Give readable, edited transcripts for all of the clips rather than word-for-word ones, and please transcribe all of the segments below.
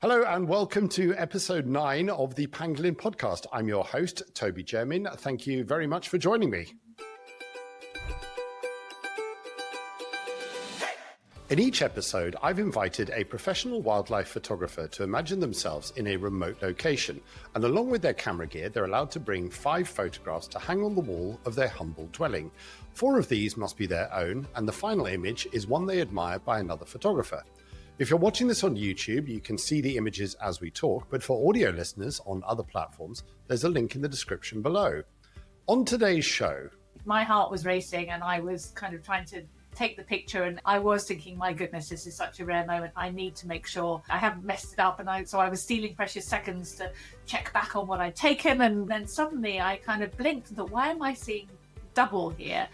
Hello and welcome to episode 9 of the Pangolin Podcast. I'm your host, Toby Jermyn. Thank you very much for joining me. In each episode, I've invited a professional wildlife photographer to imagine themselves in a remote location. And along with their camera gear, they're allowed to bring 5 photographs to hang on the wall of their humble dwelling. 4 of these must be their own, and the final image is one they admire by another photographer. If you're watching this on YouTube, you can see the images as we talk, but for audio listeners on other platforms, there's a link in the description below. On today's show... My heart was racing and I was kind of trying to take the picture, and I was thinking, my goodness, this is such a rare moment. I need to make sure I haven't messed it up. And so I was stealing precious seconds to check back on what I'd taken. And then suddenly I kind of blinked and thought, why am I seeing double here?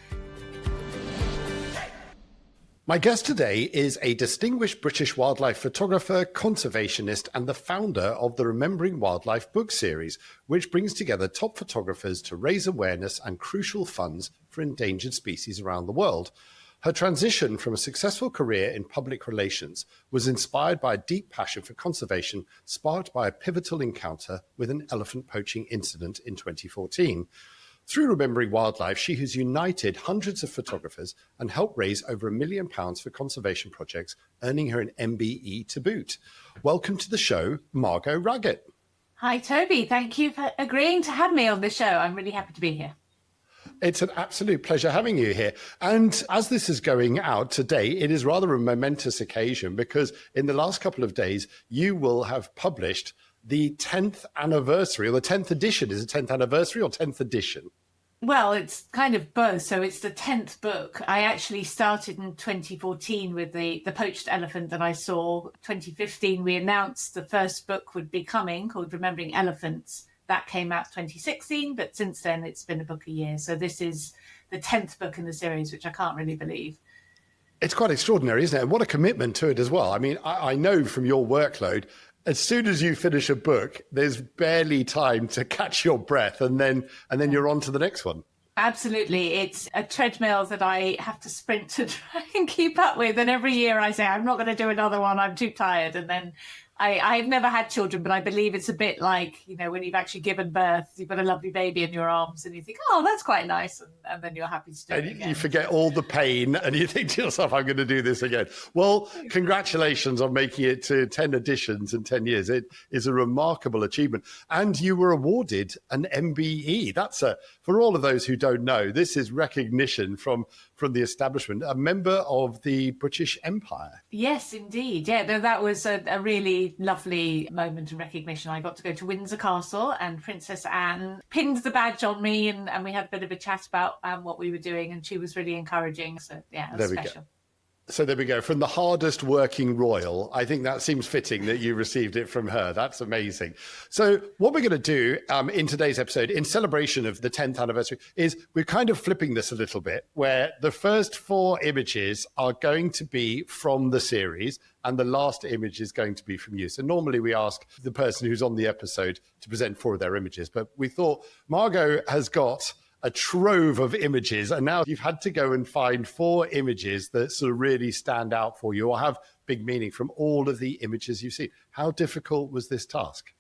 My guest today is a distinguished British wildlife photographer, conservationist, and the founder of the Remembering Wildlife book series, which brings together top photographers to raise awareness and crucial funds for endangered species around the world. Her transition from a successful career in public relations was inspired by a deep passion for conservation, sparked by a pivotal encounter with an elephant poaching incident in 2014. Through Remembering Wildlife, she has united hundreds of photographers and helped raise over £1 million for conservation projects, earning her an MBE to boot. Welcome to the show, Margot Raggett. Hi, Toby. Thank you for agreeing to have me on the show. I'm really happy to be here. It's an absolute pleasure having you here. And as this is going out today, it is rather a momentous occasion because in the last couple of days, you will have published the 10th anniversary, or the 10th edition. Is it 10th anniversary or 10th edition? Well, it's kind of both. So it's the 10th book. I actually started in 2014 with the poached elephant that I saw. 2015, we announced the first book would be coming, called Remembering Elephants. That came out 2016, but since then it's been a book a year. So this is the 10th book in the series, which I can't really believe. It's quite extraordinary, isn't it? And what a commitment to it as well. I mean, I know from your workload, as soon as you finish a book, there's barely time to catch your breath, and then you're on to the next one. Absolutely. It's a treadmill that I have to sprint to try and keep up with. And every year I say, I'm not going to do another one. I'm too tired. And then I've never had children, but I believe it's a bit like, you know, when you've actually given birth, you've got a lovely baby in your arms and you think, oh, that's quite nice. And then you're happy to do it again. You forget all the pain and you think to yourself, I'm going to do this again. Well, congratulations on making it to 10 editions in 10 years. It is a remarkable achievement. And you were awarded an MBE. That's for all of those who don't know, this is recognition from the establishment, a member of the British Empire. Yes, indeed. Yeah, that was a really lovely moment of recognition. I got to go to Windsor Castle and Princess Anne pinned the badge on me and we had a bit of a chat about what we were doing, and she was really encouraging. So yeah, it was special. Go. So there we go. From the hardest working royal, I think that seems fitting that you received it from her. That's amazing. So what we're going to do in today's episode, in celebration of the 10th anniversary, is we're kind of flipping this a little bit, where the first 4 images are going to be from the series and the last image is going to be from you. So normally we ask the person who's on the episode to present 4 of their images, but we thought Margot has got a trove of images, and now you've had to go and find 4 images that sort of really stand out for you or have big meaning from all of the images you've seen. How difficult was this task?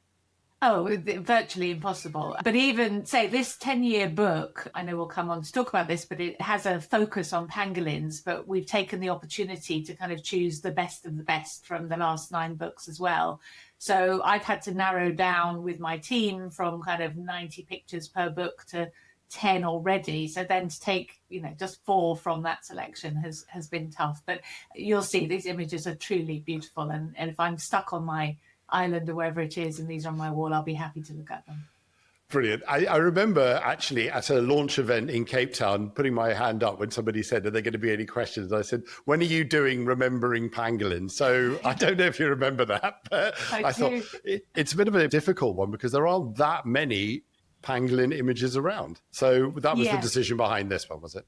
Oh, virtually impossible. But even, say, this 10-year book, I know we'll come on to talk about this, but it has a focus on pangolins, but we've taken the opportunity to kind of choose the best of the best from the last 9 books as well. So I've had to narrow down with my team from kind of 90 pictures per book to 10 already. So then to take, just 4 from that selection has been tough. But you'll see these images are truly beautiful. And if I'm stuck on my island or wherever it is and these are on my wall, I'll be happy to look at them. Brilliant. I remember actually at a launch event in Cape Town putting my hand up when somebody said, are there going to be any questions? I said, when are you doing Remembering Pangolin? So I don't know if you remember that, but I thought it's a bit of a difficult one because there aren't that many pangolin images around. So that was the decision behind this one, was it?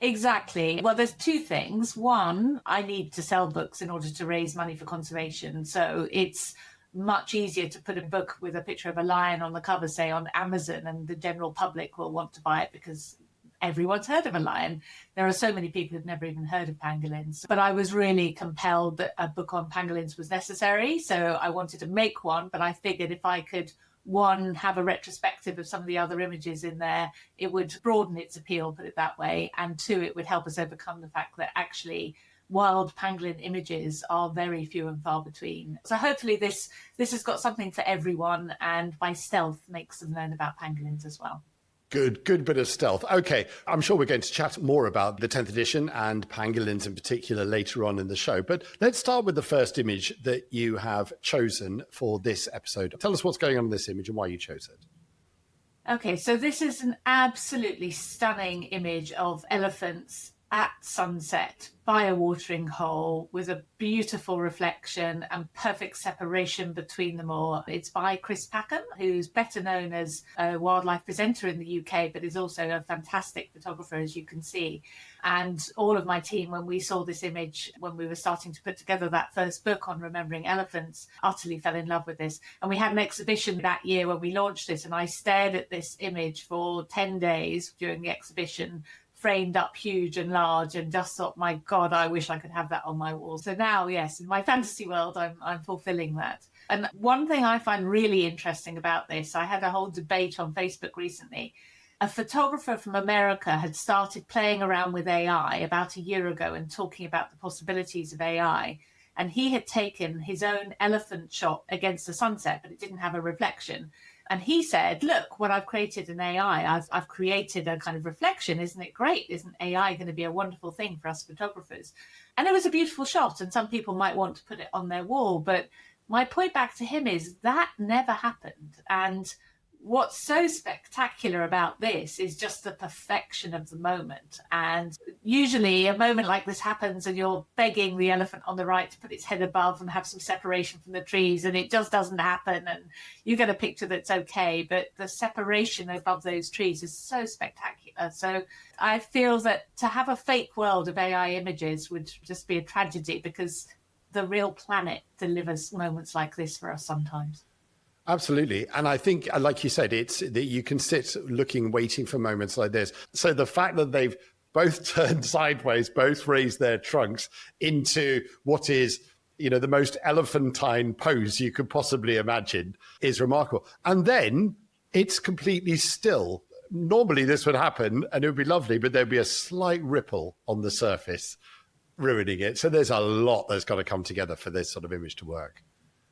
Exactly. Well, there's 2 things. One, I need to sell books in order to raise money for conservation. So it's much easier to put a book with a picture of a lion on the cover, say on Amazon, and the general public will want to buy it because everyone's heard of a lion. There are so many people who've never even heard of pangolins. But I was really compelled that a book on pangolins was necessary. So I wanted to make one, but I figured if I could, one, have a retrospective of some of the other images in there, it would broaden its appeal, put it that way. And two, it would help us overcome the fact that actually wild pangolin images are very few and far between. So hopefully this has got something for everyone, and by stealth makes them learn about pangolins as well. Good bit of stealth. Okay, I'm sure we're going to chat more about the 10th edition and pangolins in particular later on in the show. But let's start with the first image that you have chosen for this episode. Tell us what's going on in this image and why you chose it. Okay, so this is an absolutely stunning image of elephants at sunset by a watering hole with a beautiful reflection and perfect separation between them all. It's by Chris Packham, who's better known as a wildlife presenter in the UK, but is also a fantastic photographer, as you can see. And all of my team, when we saw this image, when we were starting to put together that first book on remembering elephants, utterly fell in love with this. And we had an exhibition that year when we launched this, and I stared at this image for 10 days during the exhibition, framed up huge and large, and just thought, my God, I wish I could have that on my wall. So now, yes, in my fantasy world, I'm fulfilling that. And one thing I find really interesting about this, I had a whole debate on Facebook recently. A photographer from America had started playing around with AI about a year ago and talking about the possibilities of AI. And he had taken his own elephant shot against the sunset, but it didn't have a reflection. And he said, look, what I've created in AI, I've created a kind of reflection. Isn't it great? Isn't AI going to be a wonderful thing for us photographers? And it was a beautiful shot, and some people might want to put it on their wall. But my point back to him is that never happened. And what's so spectacular about this is just the perfection of the moment. And usually a moment like this happens and you're begging the elephant on the right to put its head above and have some separation from the trees, and it just doesn't happen, and you get a picture that's okay, but the separation above those trees is so spectacular. So I feel that to have a fake world of AI images would just be a tragedy, because the real planet delivers moments like this for us sometimes. Absolutely. And I think, like you said, it's that you can sit looking, waiting for moments like this. So the fact that they've both turned sideways, both raised their trunks into what is, the most elephantine pose you could possibly imagine is remarkable. And then it's completely still. Normally this would happen and it would be lovely, but there'd be a slight ripple on the surface ruining it. So there's a lot that's got to come together for this sort of image to work.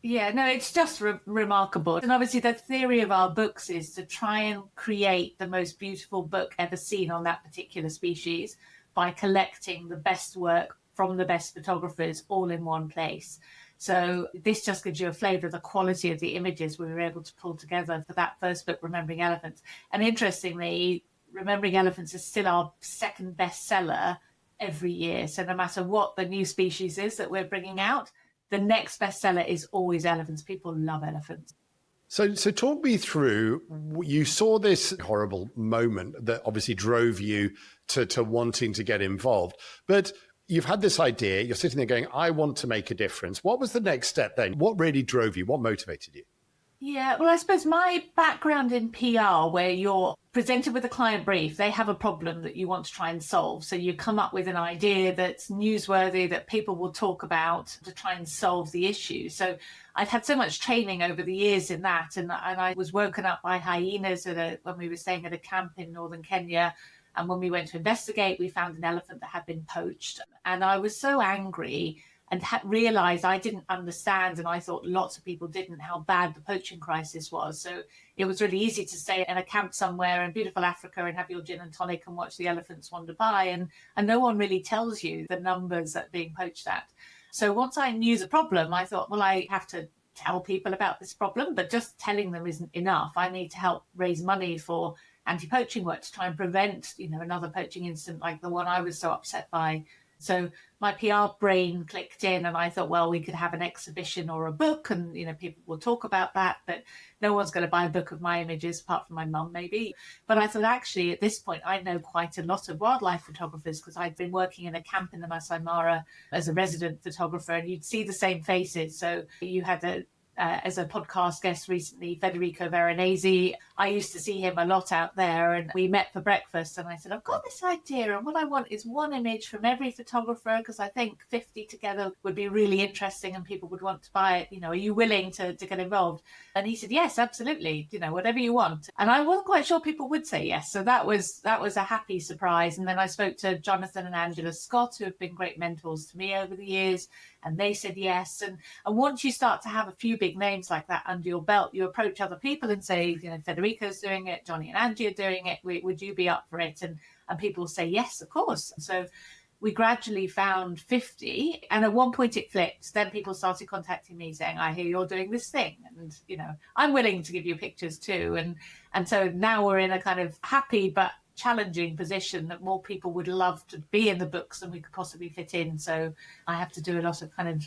Yeah, no, it's just remarkable. And obviously the theory of our books is to try and create the most beautiful book ever seen on that particular species by collecting the best work from the best photographers all in one place. So this just gives you a flavour of the quality of the images we were able to pull together for that first book, Remembering Elephants. And interestingly, Remembering Elephants is still our second bestseller every year. So no matter what the new species is that we're bringing out, the next bestseller is always elephants. People love elephants. So talk me through, you saw this horrible moment that obviously drove you to wanting to get involved, but you've had this idea, you're sitting there going, I want to make a difference. What was the next step then? What really drove you? What motivated you? Yeah, well, I suppose my background in PR, where you're presented with a client brief, they have a problem that you want to try and solve. So you come up with an idea that's newsworthy, that people will talk about to try and solve the issue. So I've had so much training over the years in that. And I was woken up by hyenas when we were staying at a camp in northern Kenya. And when we went to investigate, we found an elephant that had been poached. And I was so angry and realised I didn't understand, and I thought lots of people didn't, how bad the poaching crisis was. So it was really easy to stay in a camp somewhere in beautiful Africa and have your gin and tonic and watch the elephants wander by, and no one really tells you the numbers that are being poached at. So once I knew the problem, I thought, well, I have to tell people about this problem, but just telling them isn't enough. I need to help raise money for anti-poaching work to try and prevent, another poaching incident like the one I was so upset by. So my PR brain clicked in and I thought, well, we could have an exhibition or a book and, people will talk about that, but no one's going to buy a book of my images apart from my mum, maybe. But I thought, actually, at this point, I know quite a lot of wildlife photographers because I'd been working in a camp in the Masai Mara as a resident photographer, and you'd see the same faces. So you had a as a podcast guest recently, Federico Veronese. I used to see him a lot out there, and we met for breakfast, and I said, I've got this idea, and what I want is one image from every photographer, because I think 50 together would be really interesting and people would want to buy it. Are you willing to get involved? And he said, yes, absolutely, whatever you want. And I wasn't quite sure people would say yes. So that was a happy surprise. And then I spoke to Jonathan and Angela Scott, who have been great mentors to me over the years, and they said yes. And once you start to have a few big names like that under your belt, you approach other people and say, Federico's doing it, Johnny and Angie are doing it, would you be up for it? And people say yes, of course. So we gradually found 50, and at one point it flipped. Then people started contacting me saying, I hear you're doing this thing, and I'm willing to give you pictures too. And so now we're in a kind of happy but challenging position that more people would love to be in the books than we could possibly fit in. So I have to do a lot of kind of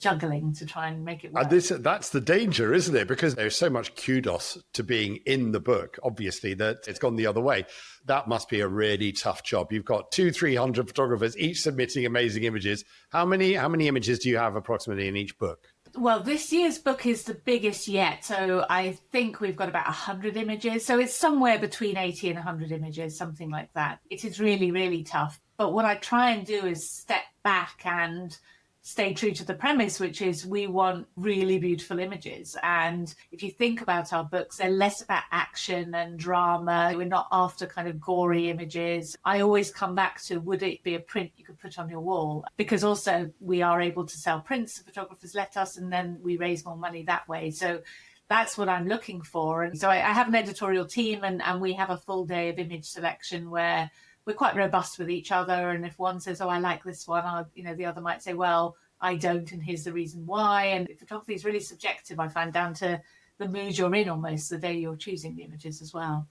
juggling to try and make it work. And that's the danger, isn't it? Because there's so much kudos to being in the book, obviously, that it's gone the other way. That must be a really tough job. You've got 200-300 photographers, each submitting amazing images. How many images do you have approximately in each book? Well, this year's book is the biggest yet. So I think we've got about 100 images. So it's somewhere between 80 and 100 images, something like that. It is really, really tough. But what I try and do is step back and stay true to the premise, which is we want really beautiful images. And if you think about our books, they're less about action and drama. We're not after kind of gory images. I always come back to, would it be a print you could put on your wall? Because also we are able to sell prints, the photographers let us, and then we raise more money that way. So that's what I'm looking for. And so I have an editorial team, and we have a full day of image selection where we're quite robust with each other. And if one says, oh, I like this one, the other might say, well, I don't, and here's the reason why. And photography is really subjective, I find, down to the mood you're in almost the day you're choosing the images as well.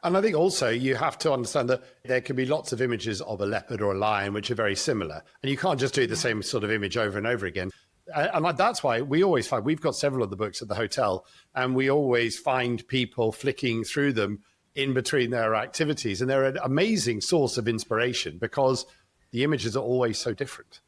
And I think also you have to understand that there can be lots of images of a leopard or a lion which are very similar. And you can't just do the same sort of image over and over again. And that's why we always find, we've got several of the books at the hotel, and we always find people flicking through them in between their activities. And they're an amazing source of inspiration because the images are always so different.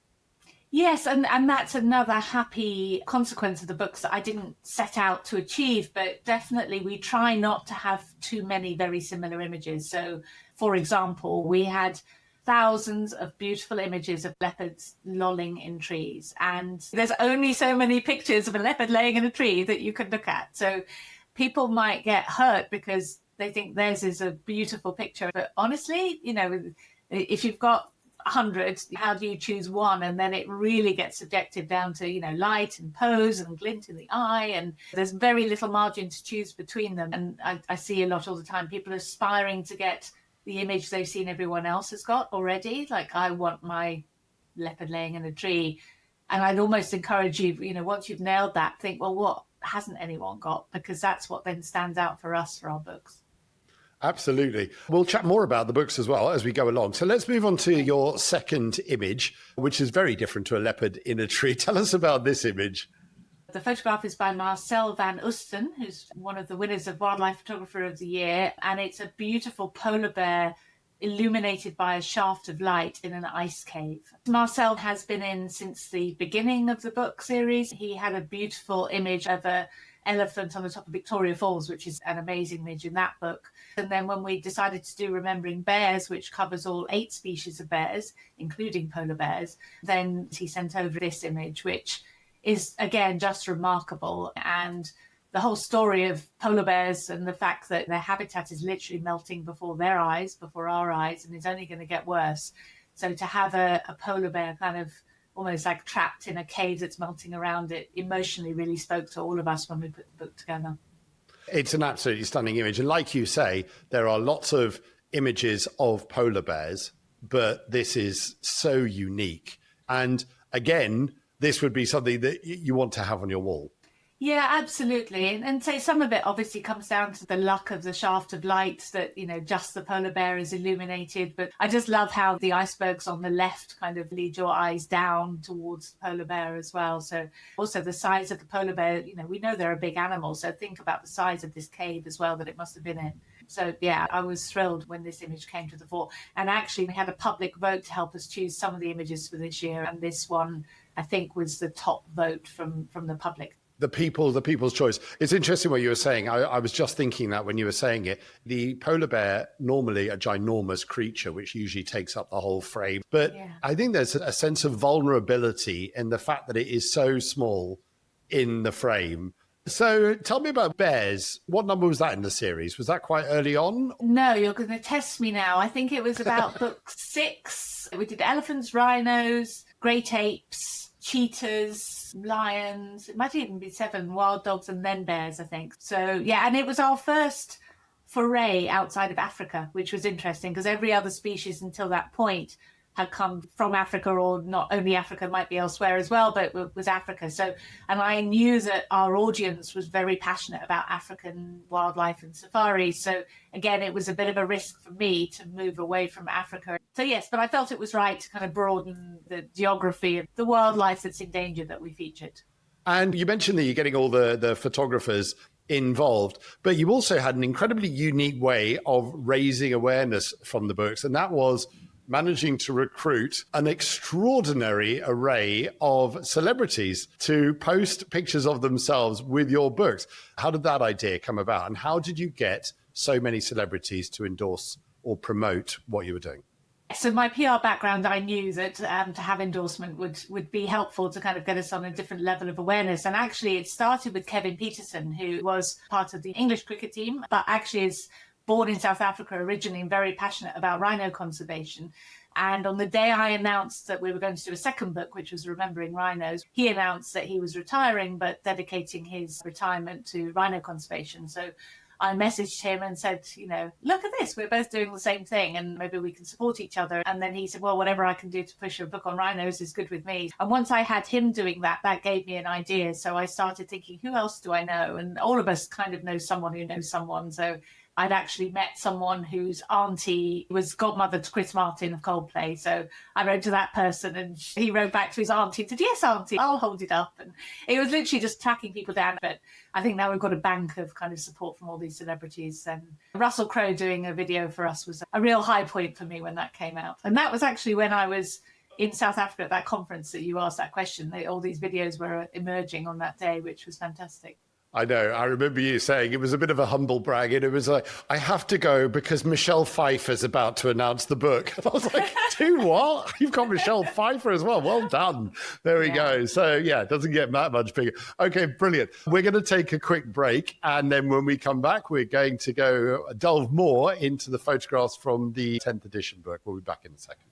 Yes, and that's another happy consequence of the books that I didn't set out to achieve, but definitely we try not to have too many very similar images. So, for example, we had thousands of beautiful images of leopards lolling in trees, and there's only so many pictures of a leopard laying in a tree that you can look at. So people might get hurt because they think theirs is a beautiful picture. But honestly, if you've got 100, how do you choose one? And then it really gets subjective down to, light and pose and glint in the eye. And there's very little margin to choose between them. And I see a lot all the time, people aspiring to get the image they've seen everyone else has got already. Like, I want my leopard laying in a tree. And I'd almost encourage you, once you've nailed that, think, well, what hasn't anyone got? Because that's what then stands out for us for our books. Absolutely. We'll chat more about the books as well as we go along. So let's move on to your second image, which is very different to a leopard in a tree. Tell us about this image. The photograph is by Marcel van Oesten, who's one of the winners of Wildlife Photographer of the Year. And it's a beautiful polar bear illuminated by a shaft of light in an ice cave. Marcel has been in since the beginning of the book series. He had a beautiful image of a elephant on the top of Victoria Falls, which is an amazing image in that book. And then when we decided to do Remembering Bears, which covers all 8 species of bears, including polar bears, then he sent over this image, which is, again, just remarkable. And the whole story of polar bears and the fact that their habitat is literally melting before their eyes, before our eyes, and it's only going to get worse. So to have a polar bear kind of almost like trapped in a cave that's melting around it, emotionally really spoke to all of us when we put the book together. It's an absolutely stunning image. And like you say, there are lots of images of polar bears, but this is so unique. And again, this would be something that you want to have on your wall. Yeah, absolutely. And say some of it obviously comes down to the luck of the shaft of light that, just the polar bear is illuminated. But I just love how the icebergs on the left kind of lead your eyes down towards the polar bear as well. So also the size of the polar bear, we know they're a big animal. So think about the size of this cave as well that it must have been in. So, yeah, I was thrilled when this image came to the fore. And actually, we had a public vote to help us choose some of the images for this year. And this one, I think, was the top vote from the public. The people's choice. It's interesting what you were saying. I was just thinking that when you were saying it, the polar bear, normally a ginormous creature, which usually takes up the whole frame. But I think there's a sense of vulnerability in the fact that it is so small in the frame. So tell me about bears. What number was that in the series? Was that quite early on? No, you're going to test me now. I think it was about book 6. We did elephants, rhinos, great apes, cheetahs, lions. It might even be 7 wild dogs and then bears, I think. So, yeah, and it was our first foray outside of Africa, which was interesting because every other species until that point had come from Africa, or not only Africa, might be elsewhere as well, but it was Africa. So, and I knew that our audience was very passionate about African wildlife and safaris. So again, it was a bit of a risk for me to move away from Africa. So yes, but I felt it was right to kind of broaden the geography of the wildlife that's endangered that we featured. And you mentioned that you're getting all the photographers involved, but you also had an incredibly unique way of raising awareness from the books, and that was managing to recruit an extraordinary array of celebrities to post pictures of themselves with your books. How did that idea come about? And how did you get so many celebrities to endorse or promote what you were doing? So my PR background, I knew that to have endorsement would be helpful to kind of get us on a different level of awareness. And actually it started with Kevin Peterson, who was part of the English cricket team, but actually is born in South Africa originally and very passionate about rhino conservation. And on the day I announced that we were going to do a second book, which was Remembering Rhinos, he announced that he was retiring, but dedicating his retirement to rhino conservation. So I messaged him and said, you know, look at this, we're both doing the same thing and maybe we can support each other. And then he said, well, whatever I can do to push a book on rhinos is good with me. And once I had him doing that, that gave me an idea. So I started thinking, who else do I know? And all of us kind of know someone who knows someone. So I'd actually met someone whose auntie was godmother to Chris Martin of Coldplay. So I wrote to that person and he wrote back to his auntie and said, yes, auntie, I'll hold it up. And it was literally just tracking people down. But I think now we've got a bank of kind of support from all these celebrities. And Russell Crowe doing a video for us was a real high point for me when that came out. And that was actually when I was in South Africa at that conference that you asked that question. All these videos were emerging on that day, which was fantastic. I know. I remember you saying it was a bit of a humble brag. And it was like, I have to go because Michelle Pfeiffer's about to announce the book. And I was like, do what? You've got Michelle Pfeiffer as well. Well done. There we go. So yeah, it doesn't get that much bigger. Okay, brilliant. We're going to take a quick break. And then when we come back, we're going to go delve more into the photographs from the 10th edition book. We'll be back in a second.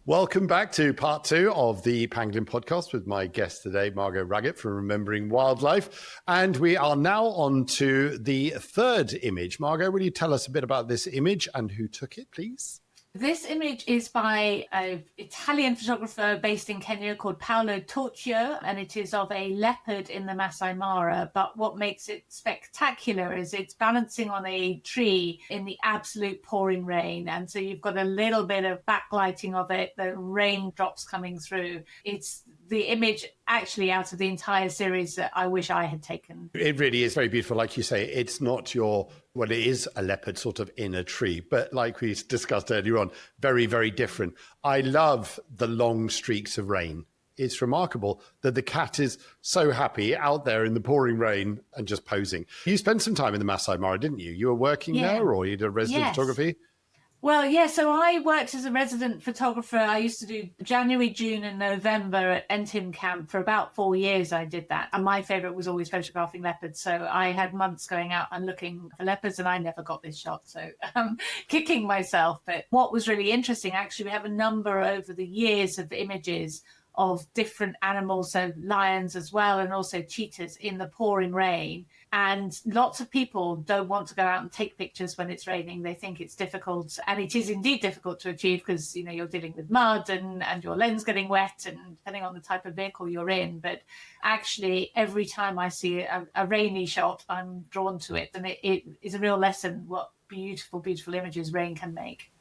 Welcome back to part 2 of the Pangolin Podcast with my guest today, Margot Raggett from Remembering Wildlife. And we are now on to the 3rd image. Margot, will you tell us a bit about this image and who took it, please? This image is by an Italian photographer based in Kenya called Paolo Torchio, and it is of a leopard in the Masai Mara. But what makes it spectacular is it's balancing on a tree in the absolute pouring rain. And so you've got a little bit of backlighting of it, the raindrops coming through. It's the image actually out of the entire series that I wish I had taken. It really is very beautiful. Like you say, it's not it is a leopard sort of in a tree, but like we discussed earlier on, very, very different. I love the long streaks of rain. It's remarkable that the cat is so happy out there in the pouring rain and just posing. You spent some time in the Masai Mara, didn't you? You were working there, or you did a resident photography? Well, yeah, so I worked as a resident photographer. I used to do January, June and November at Entim Camp. For about 4 years I did that. And my favourite was always photographing leopards. So I had months going out and looking for leopards and I never got this shot. So kicking myself. But what was really interesting, actually, we have a number over the years of images of different animals, so lions as well, and also cheetahs in the pouring rain. And lots of people don't want to go out and take pictures when it's raining. They think it's difficult. And it is indeed difficult to achieve because, you're dealing with mud and your lens getting wet and depending on the type of vehicle you're in. But actually, every time I see a rainy shot, I'm drawn to it. And it is a real lesson what beautiful, beautiful images rain can make.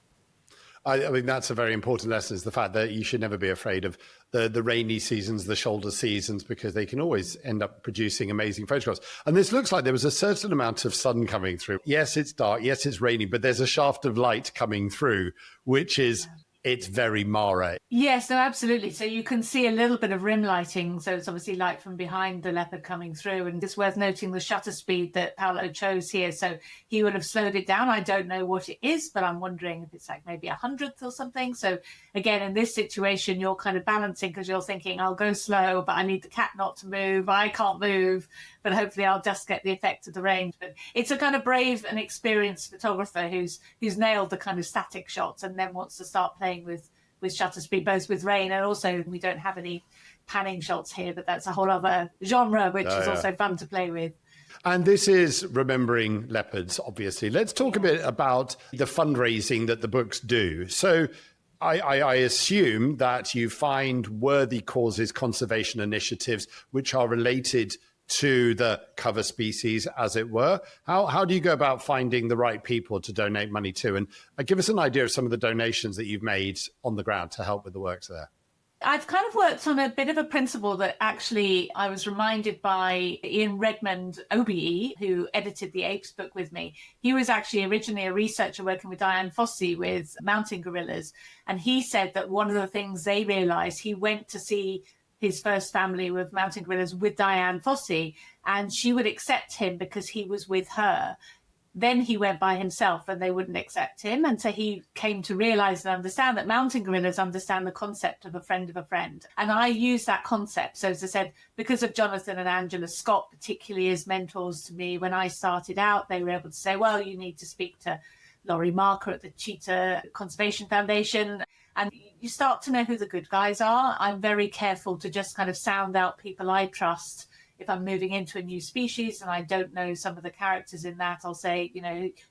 I mean, that's a very important lesson, is the fact that you should never be afraid of the rainy seasons, the shoulder seasons, because they can always end up producing amazing photographs. And this looks like there was a certain amount of sun coming through. Yes, it's dark. Yes, it's raining, but there's a shaft of light coming through, which is it's very Mara. Yes, no, absolutely. So you can see a little bit of rim lighting. So it's obviously light from behind the leopard coming through. And it's worth noting the shutter speed that Paolo chose here. So he would have slowed it down. I don't know what it is, but I'm wondering if it's like maybe 100th or something. So again, in this situation, you're kind of balancing because you're thinking, I'll go slow, but I need the cat not to move. I can't move, but hopefully I'll just get the effect of the range. But it's a kind of brave and experienced photographer who's nailed the kind of static shots and then wants to start playing with shutter speed, both with rain and also we don't have any panning shots here, but that's a whole other genre, which is also fun to play with. And this is remembering leopards, obviously. Let's talk a bit about the fundraising that the books do. So I assume that you find worthy causes, conservation initiatives, which are related to the cover species, as it were. How do you go about finding the right people to donate money to? And give us an idea of some of the donations that you've made on the ground to help with the works there. I've kind of worked on a bit of a principle that actually I was reminded by Ian Redmond, OBE, who edited the Apes book with me. He was actually originally a researcher working with Diane Fossey with mountain gorillas. And he said that one of the things they realized, he went to see his first family with mountain gorillas with Diane Fossey, and she would accept him because he was with her. Then he went by himself and they wouldn't accept him. And so he came to realize and understand that mountain gorillas understand the concept of a friend of a friend. And I use that concept. So as I said, because of Jonathan and Angela Scott, particularly as mentors to me, when I started out, they were able to say, well, you need to speak to Laurie Marker at the Cheetah Conservation Foundation. And you start to know who the good guys are. I'm very careful to just kind of sound out people I trust. If I'm moving into a new species and I don't know some of the characters in that, I'll say,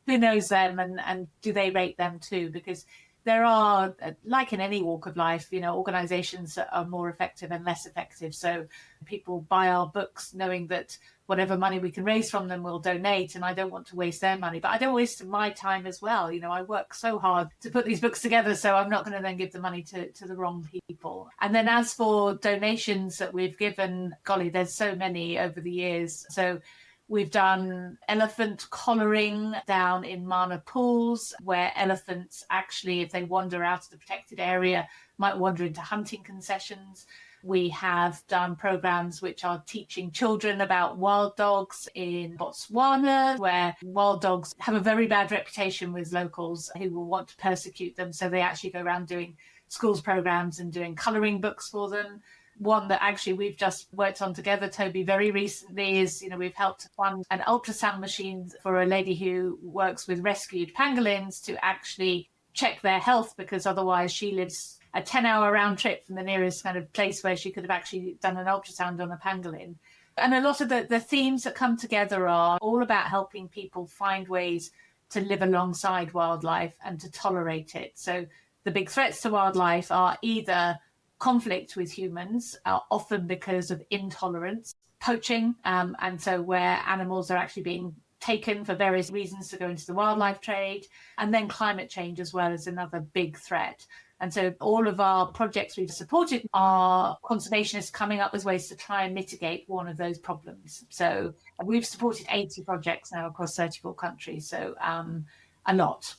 who knows them and do they rate them too? Because there are, like in any walk of life, organizations that are more effective and less effective. So people buy our books knowing that whatever money we can raise from them, we'll donate. And I don't want to waste their money, but I don't waste my time as well. I work so hard to put these books together, so I'm not going to then give the money to the wrong people. And then as for donations that we've given, golly, there's so many over the years. So we've done elephant collaring down in Mana pools, where elephants actually, if they wander out of the protected area, might wander into hunting concessions. We have done programs which are teaching children about wild dogs in Botswana, where wild dogs have a very bad reputation with locals who will want to persecute them. So they actually go around doing schools programs and doing colouring books for them. One that actually we've just worked on together, Toby, very recently is, we've helped fund an ultrasound machine for a lady who works with rescued pangolins to actually check their health, because otherwise she lives a 10-hour round trip from the nearest kind of place where she could have actually done an ultrasound on a pangolin. And a lot of the themes that come together are all about helping people find ways to live alongside wildlife and to tolerate it. So the big threats to wildlife are either conflict with humans, often because of intolerance, poaching, and so where animals are actually being taken for various reasons to go into the wildlife trade, and then climate change as well as another big threat. And so all of our projects we've supported are conservationists coming up with ways to try and mitigate one of those problems. So we've supported 80 projects now across 34 countries, so a lot.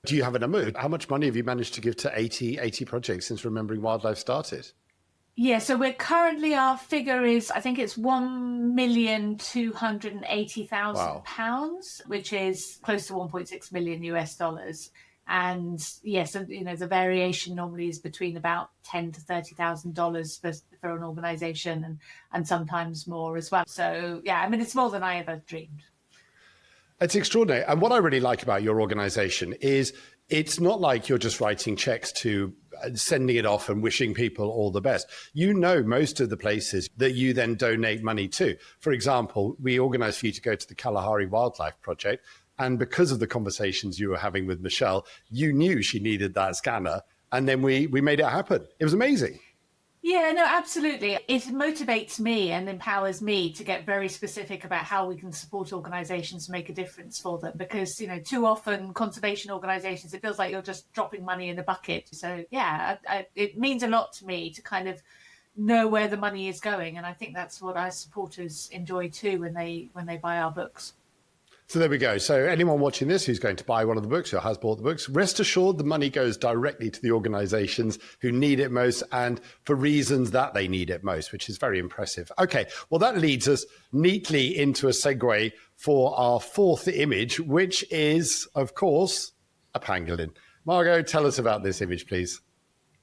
Do you have a number? How much money have you managed to give to 80 projects since Remembering Wildlife started? Yeah, so we're currently, our figure is, I think it's £1,280,000, pounds, which is close to 1.6 million US dollars. And yes, the variation normally is between about $10,000 to $30,000 for an organization and sometimes more as well. So yeah, it's more than I ever dreamed. It's extraordinary. And what I really like about your organization is it's not like you're just writing checks to sending it off and wishing people all the best. Most of the places that you then donate money to. For example, we organized for you to go to the Kalahari Wildlife Project. And because of the conversations you were having with Michelle, you knew she needed that scanner. And then we made it happen. It was amazing. Yeah, no, absolutely. It motivates me and empowers me to get very specific about how we can support organisations to make a difference for them. Because, too often conservation organisations, it feels like you're just dropping money in a bucket. So, yeah, it means a lot to me to kind of know where the money is going. And I think that's what our supporters enjoy too when they buy our books. So there we go. So anyone watching this who's going to buy one of the books or has bought the books, rest assured the money goes directly to the organizations who need it most and for reasons that they need it most, which is very impressive. Okay, well, that leads us neatly into a segue for our fourth image, which is, of course, a pangolin. Margot, tell us about this image, please.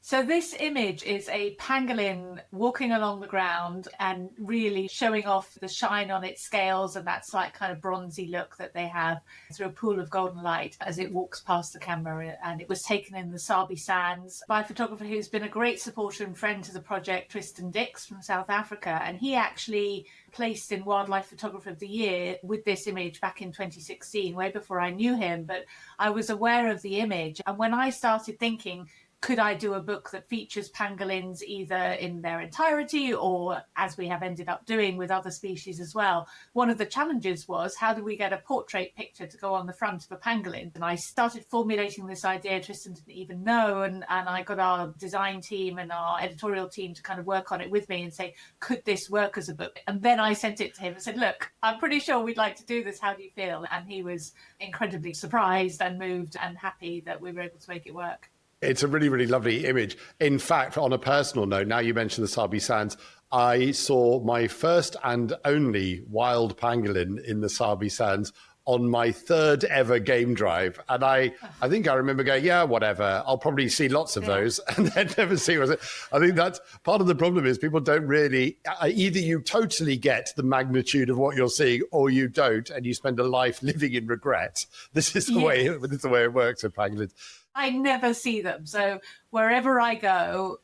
So this image is a pangolin walking along the ground and really showing off the shine on its scales and that slight kind of bronzy look that they have through a pool of golden light as it walks past the camera. And it was taken in the Sabi Sands by a photographer who's been a great supporter and friend to the project, Tristan Dix from South Africa. And he actually placed in Wildlife Photographer of the Year with this image back in 2016, way before I knew him. But I was aware of the image. And when I started thinking, could I do a book that features pangolins either in their entirety or, as we have ended up doing with other species as well, one of the challenges was, how do we get a portrait picture to go on the front of a pangolin? And I started formulating this idea. Tristan didn't even know. And I got our design team and our editorial team to kind of work on it with me and say, could this work as a book? And then I sent it to him and said, look, I'm pretty sure we'd like to do this. How do you feel? And he was incredibly surprised and moved and happy that we were able to make it work. It's a really, really lovely image. In fact, on a personal note, now you mentioned the Sabi Sands, I saw my first and only wild pangolin in the Sabi Sands on my third ever game drive. And I think I remember going, yeah, whatever, I'll probably see lots of those and then never see what. I think that's part of the problem is people don't really, either you totally get the magnitude of what you're seeing or you don't, and you spend a life living in regret. This is the way it works with pangolins. I never see them. So wherever I go,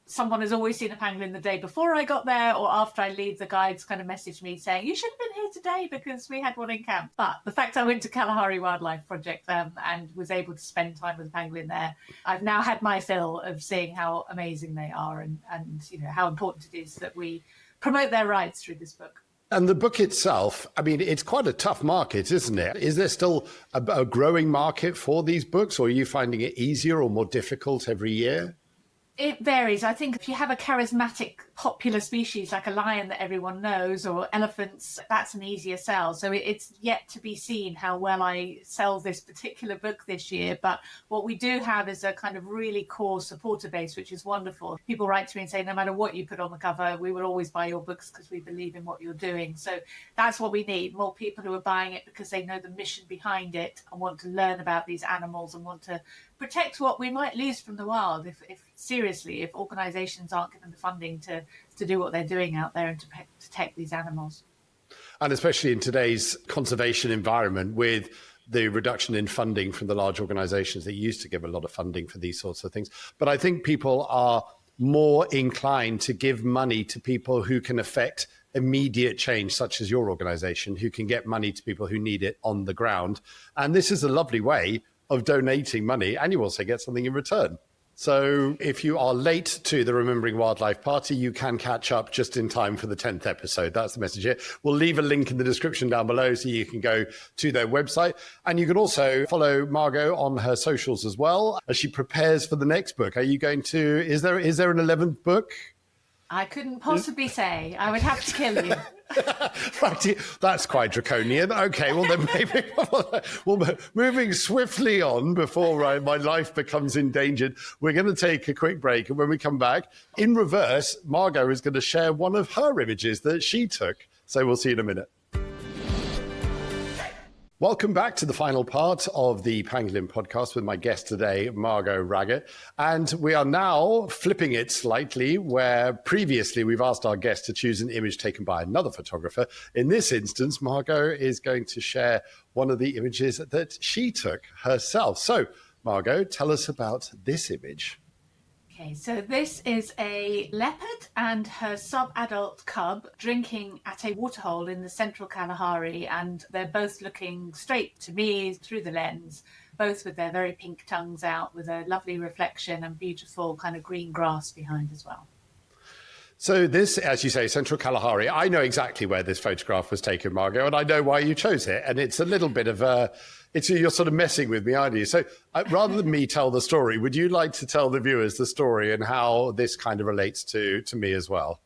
someone has always seen a pangolin the day before I got there or after I leave. The guides kind of message me saying, you should have been here today because we had one in camp. But the fact I went to Kalahari Wildlife Project and was able to spend time with a pangolin there, I've now had my fill of seeing how amazing they are and you know how important it is that we promote their rights through this book. And the book itself, I mean, it's quite a tough market, isn't it? Is there still a growing market for these books, or are you finding it easier or more difficult every year? It varies. I think if you have a charismatic, popular species like a lion that everyone knows or elephants, that's an easier sell. So it's yet to be seen how well I sell this particular book this year. But what we do have is a kind of really core supporter base, which is wonderful. People write to me and say, no matter what you put on the cover, we will always buy your books because we believe in what you're doing. So that's what we need, more people who are buying it because they know the mission behind it and want to learn about these animals and want to protect what we might lose from the wild if organizations aren't given the funding to do what they're doing out there and to protect these animals. And especially in today's conservation environment with the reduction in funding from the large organizations that used to give a lot of funding for these sorts of things. But I think people are more inclined to give money to people who can affect immediate change, such as your organization, who can get money to people who need it on the ground. And this is a lovely way of donating money, and you also get something in return. So if you are late to the Remembering Wildlife party, you can catch up just in time for the 10th episode. That's the message here. We'll leave a link in the description down below so you can go to their website. And you can also follow Margot on her socials as well as she prepares for the next book. Are you going to, is there an 11th book? I couldn't possibly say. I would have to kill you. Right, that's quite draconian. Okay, well then maybe moving swiftly on before my life becomes endangered, we're going to take a quick break. And when we come back, in reverse, Margot is going to share one of her images that she took. So we'll see you in a minute. Welcome back to the final part of the Pangolin Podcast with my guest today, Margot Raggett. And we are now flipping it slightly, where previously we've asked our guest to choose an image taken by another photographer. In this instance, Margot is going to share one of the images that she took herself. So, Margot, tell us about this image. Okay, so this is a leopard and her sub-adult cub drinking at a waterhole in the central Kalahari, and they're both looking straight to me through the lens, both with their very pink tongues out, with a lovely reflection and beautiful kind of green grass behind as well. So this, as you say, Central Kalahari, I know exactly where this photograph was taken, Margot, and I know why you chose it. And it's a little bit of you're sort of messing with me, aren't you? So rather than me tell the story, would you like to tell the viewers the story and how this kind of relates to me as well?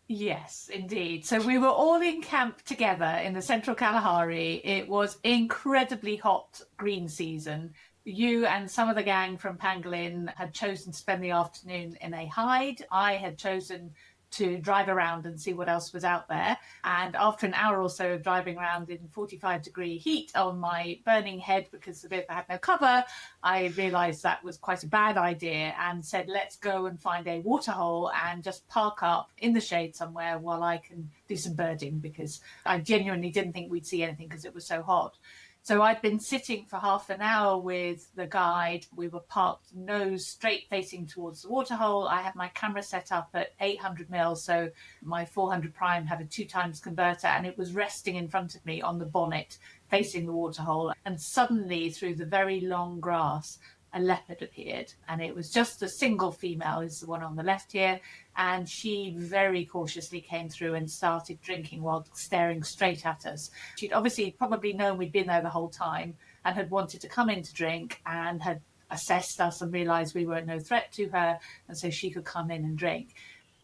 Yes, indeed. So we were all in camp together in the central Kalahari. It was incredibly hot green season. You and some of the gang from Pangolin had chosen to spend the afternoon in a hide. I had chosen to drive around and see what else was out there. And after an hour or so of driving around in 45-degree heat on my burning head because the bit had no cover, I realised that was quite a bad idea and said, let's go and find a waterhole and just park up in the shade somewhere while I can do some birding, because I genuinely didn't think we'd see anything because it was so hot. So I'd been sitting for half an hour with the guide. We were parked nose straight facing towards the waterhole. I had my camera set up at 800 mil, so my 400 prime had a 2x converter, and it was resting in front of me on the bonnet facing the waterhole. And suddenly, through the very long grass, a leopard appeared, and it was just a single female, is the one on the left here, and she very cautiously came through and started drinking while staring straight at us. She'd obviously probably known we'd been there the whole time and had wanted to come in to drink, and had assessed us and realised we were no threat to her, and so she could come in and drink.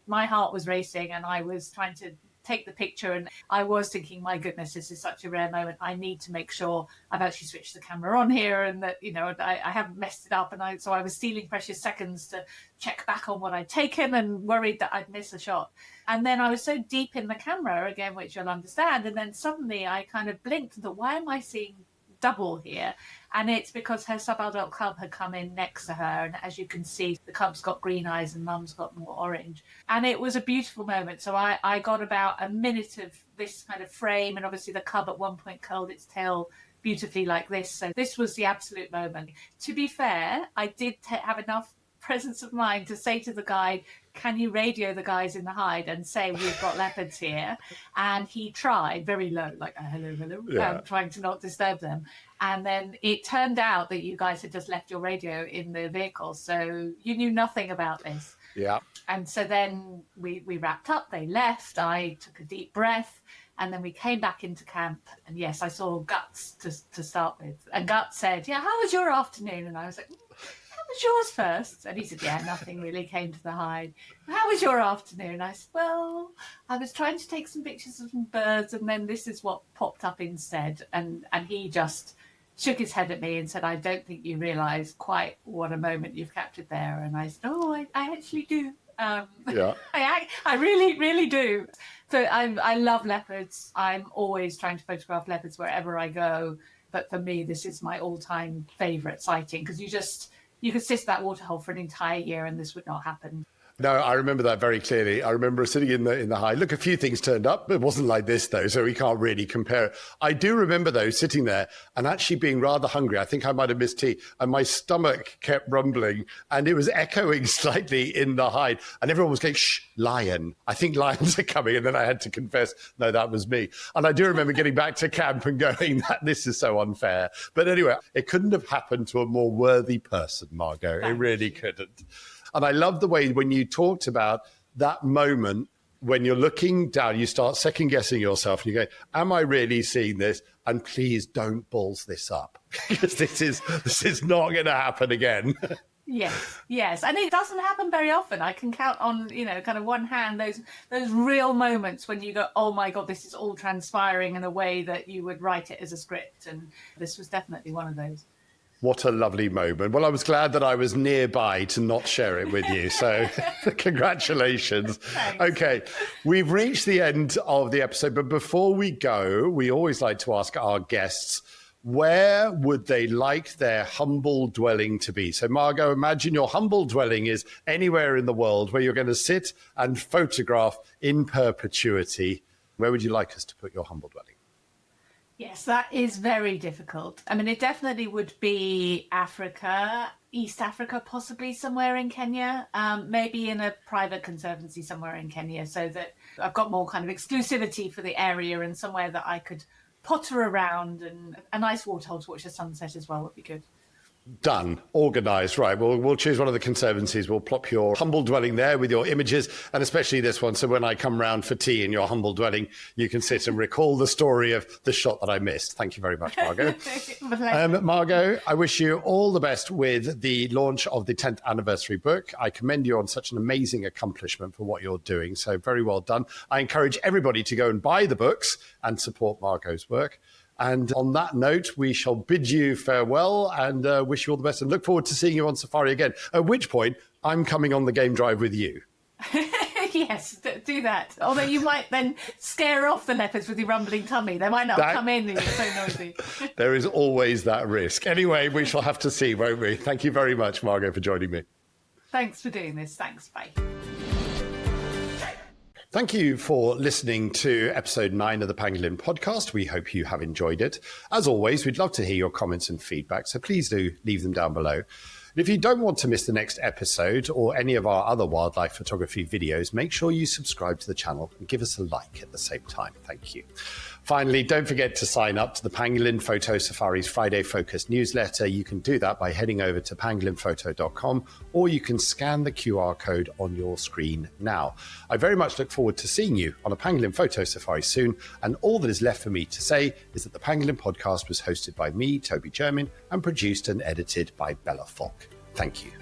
My heart was racing, and I was trying to take the picture, and I was thinking, my goodness, this is such a rare moment. I need to make sure I've actually switched the camera on here, and that, you know, I haven't messed it up. And so I was stealing precious seconds to check back on what I'd taken, and worried that I'd miss a shot. And then I was so deep in the camera again, which you'll understand, and then suddenly I kind of blinked and thought, why am I seeing double here? And it's because her subadult cub had come in next to her, and as you can see, the cub's got green eyes and mum's got more orange, and it was a beautiful moment. So I got about a minute of this kind of frame, and obviously the cub at one point curled its tail beautifully like this. So this was the absolute moment. To be fair, I did have enough presence of mind to say to the guide, can you radio the guys in the hide and say we've got leopards here? And he tried very low, like hello, trying to not disturb them. And then it turned out that you guys had just left your radio in the vehicle, so you knew nothing about this. Yeah. And so then we wrapped up, they left, I took a deep breath, and then we came back into camp. And yes, I saw Guts to start with. And Guts said, yeah, how was your afternoon? And I was like, was yours first? And he said, yeah, nothing really came to the hide. How was your afternoon? I said, well, I was trying to take some pictures of some birds, and then this is what popped up instead. And he just shook his head at me and said, I don't think you realise quite what a moment you've captured there. And I said, oh, I actually do. Yeah. I really, really do. So I love leopards. I'm always trying to photograph leopards wherever I go. But for me, this is my all-time favourite sighting, because you could sit at that waterhole for an entire year and this would not happen. No, I remember that very clearly. I remember sitting in the hide. Look, a few things turned up, but it wasn't like this, though, so we can't really compare it. I do remember, though, sitting there and actually being rather hungry. I think I might have missed tea, and my stomach kept rumbling, and it was echoing slightly in the hide, and everyone was going, shh, lion. I think lions are coming, and then I had to confess, no, that was me. And I do remember getting back to camp and going, this is so unfair. But anyway, it couldn't have happened to a more worthy person, Margot. It really couldn't. And I love the way when you talked about that moment when you're looking down, you start second guessing yourself and you go, am I really seeing this? And please don't balls this up, because this is not going to happen again. Yes. And it doesn't happen very often. I can count on, kind of one hand, those real moments when you go, oh my God, this is all transpiring in a way that you would write it as a script. And this was definitely one of those. What a lovely moment. Well, I was glad that I was nearby to not share it with you. So congratulations. Thanks. Okay, we've reached the end of the episode. But before we go, we always like to ask our guests, where would they like their humble dwelling to be? So, Margot, imagine your humble dwelling is anywhere in the world where you're going to sit and photograph in perpetuity. Where would you like us to put your humble dwelling? Yes, that is very difficult. I mean, it definitely would be Africa, East Africa, possibly somewhere in Kenya, maybe in a private conservancy somewhere in Kenya, so that I've got more kind of exclusivity for the area and somewhere that I could potter around, and a nice waterhole to watch the sunset as well would be good. Done. Organised. Right. We'll choose one of the conservancies. We'll plop your humble dwelling there with your images, and especially this one. So when I come round for tea in your humble dwelling, you can sit and recall the story of the shot that I missed. Thank you very much, Margot. Margot, I wish you all the best with the launch of the 10th anniversary book. I commend you on such an amazing accomplishment for what you're doing. So very well done. I encourage everybody to go and buy the books and support Margot's work. And on that note, we shall bid you farewell and wish you all the best and look forward to seeing you on safari again, at which point I'm coming on the game drive with you. Yes, do that. Although you might then scare off the leopards with your rumbling tummy. They might not come in and you're so noisy. There is always that risk. Anyway, we shall have to see, won't we? Thank you very much, Margot, for joining me. Thanks for doing this. Thanks. Bye. Thank you for listening to episode 9 of the Pangolin Podcast. We hope you have enjoyed it. As always, we'd love to hear your comments and feedback, so please do leave them down below. And if you don't want to miss the next episode or any of our other wildlife photography videos, make sure you subscribe to the channel and give us a like at the same time. Thank you. Finally, don't forget to sign up to the Pangolin Photo Safari's Friday Focus newsletter. You can do that by heading over to pangolinphoto.com, or you can scan the QR code on your screen now. I very much look forward to seeing you on a Pangolin Photo Safari soon, and all that is left for me to say is that the Pangolin Podcast was hosted by me, Toby Jermyn, and produced and edited by Bella Falk. Thank you.